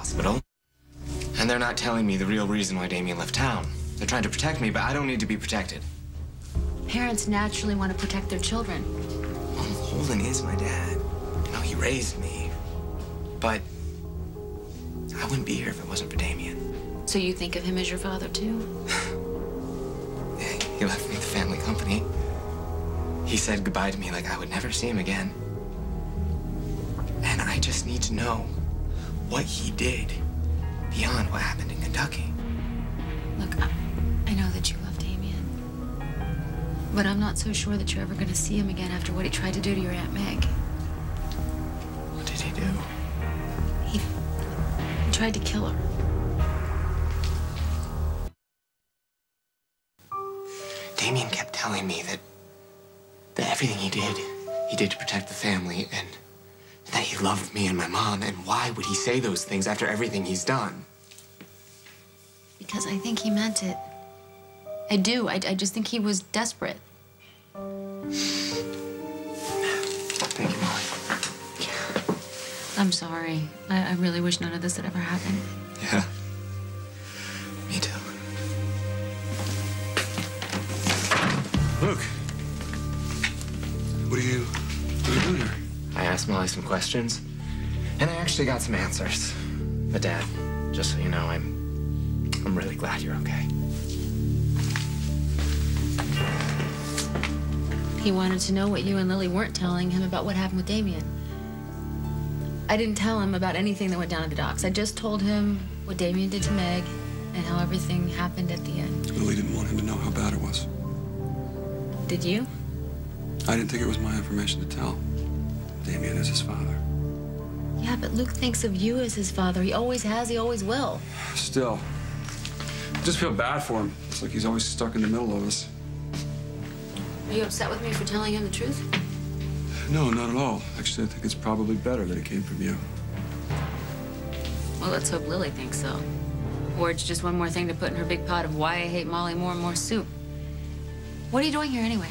hospital. And they're not telling me the real reason why Damien left town. They're trying to protect me, but I don't need to be protected. Parents naturally want to protect their children. Well, Holden is my dad. You know, he raised me. But I wouldn't be here if it wasn't for Damien. So you think of him as your father, too? Yeah, he left me the family company. He said goodbye to me like I would never see him again. And I just need to know what he did beyond what happened in Kentucky. Look, I know that you love Damien. But I'm not so sure that you're ever going to see him again after what he tried to do to your Aunt Meg. What did he do? He tried to kill her. Damien kept telling me that everything he did to protect the family, and that he loved me and my mom. And why would he say those things after everything he's done? Because I think he meant it. I do. I just think he was desperate. Thank you, Molly. I'm sorry. I really wish none of this had ever happened. Yeah. Me too. Luke. What are you doing here? I asked Molly some questions, and I actually got some answers. But Dad, just so you know, I'm really glad you're okay. He wanted to know what you and Lily weren't telling him about what happened with Damien. I didn't tell him about anything that went down at the docks. I just told him what Damien did to Meg and how everything happened at the end. Lily didn't want him to know how bad it was. Did you? I didn't think it was my information to tell. Damien is his father. Yeah, but Luke thinks of you as his father. He always has, he always will. Still, I just feel bad for him. It's like he's always stuck in the middle of us. Are you upset with me for telling him the truth? No, not at all. Actually, I think it's probably better that it came from you. Well, let's hope Lily thinks so. Or it's just one more thing to put in her big pot of why I hate Molly more and more soup. What are you doing here anyway?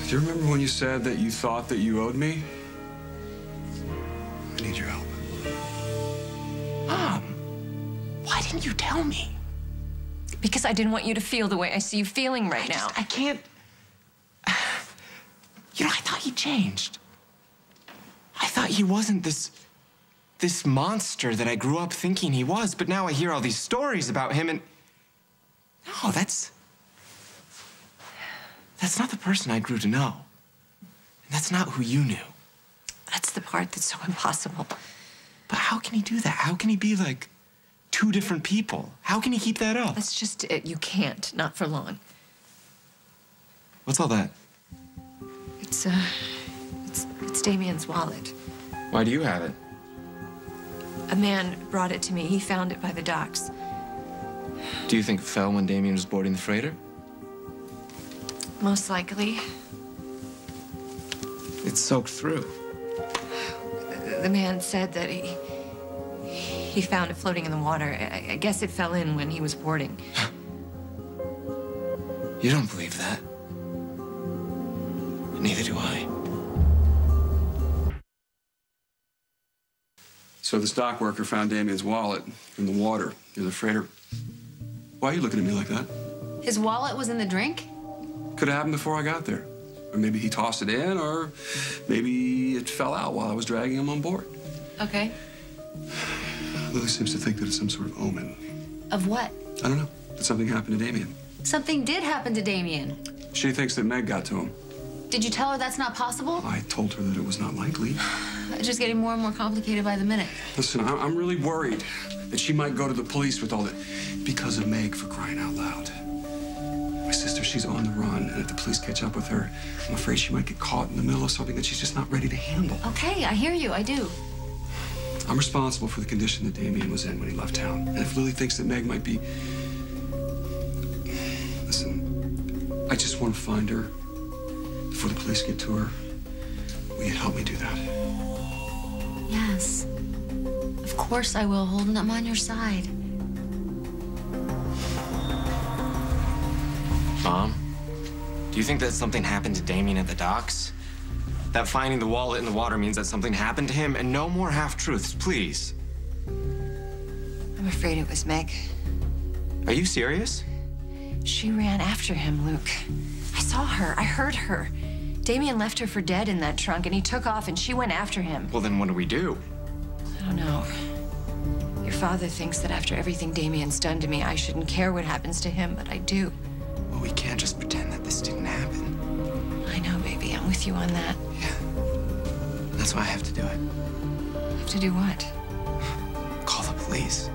Do you remember when you said that you thought that you owed me? I need your help. Mom, why didn't you tell me? Because I didn't want you to feel the way I see you feeling right now. I can't. You know, I thought he changed. I thought he wasn't this monster that I grew up thinking he was, but now I hear all these stories about him, and no, that's not the person I grew to know. And that's not who you knew. That's the part that's so impossible. But how can he do that? How can he be like two different people? How can he keep that up? That's just it. You can't. Not for long. What's all that? It's Damien's wallet. Why do you have it? A man brought it to me. He found it by the docks. Do you think it fell when Damien was boarding the freighter? Most likely. It's soaked through. The man said that he found it floating in the water. I guess it fell in when he was boarding. You don't believe that. Neither do I. So this dock worker found Damien's wallet in the water near the freighter. Why are you looking at me like that? His wallet was in the drink? Could have happened before I got there. Or maybe he tossed it in, or maybe it fell out while I was dragging him on board. Okay. Lily seems to think that it's some sort of omen. Of what? I don't know. That something happened to Damien. Something did happen to Damien. She thinks that Meg got to him. Did you tell her that's not possible? I told her that it was not likely. It's just getting more and more complicated by the minute. Listen, I'm really worried that she might go to the police with all that because of Meg, for crying out loud. My sister, she's on the run, and if the police catch up with her, I'm afraid she might get caught in the middle of something that she's just not ready to handle. Okay, I hear you, I do. I'm responsible for the condition that Damien was in when he left town. And if Lily thinks that Meg might be... Listen, I just want to find her before the police get to her. Will you help me do that? Yes. Of course I will, Holden. I'm on your side. Mom, do you think that something happened to Damien at the docks? That finding the wallet in the water means that something happened to him, and no more half-truths, please. I'm afraid it was Meg. Are you serious? She ran after him, Luke. I saw her. I heard her. Damien left her for dead in that trunk, and he took off, and she went after him. Well, then what do we do? I don't know. Your father thinks that after everything Damien's done to me, I shouldn't care what happens to him, but I do. Well, we can't just pretend that this didn't happen. I know, baby. I'm with you on that. Yeah. That's why I have to do it. Have to do what? Call the police.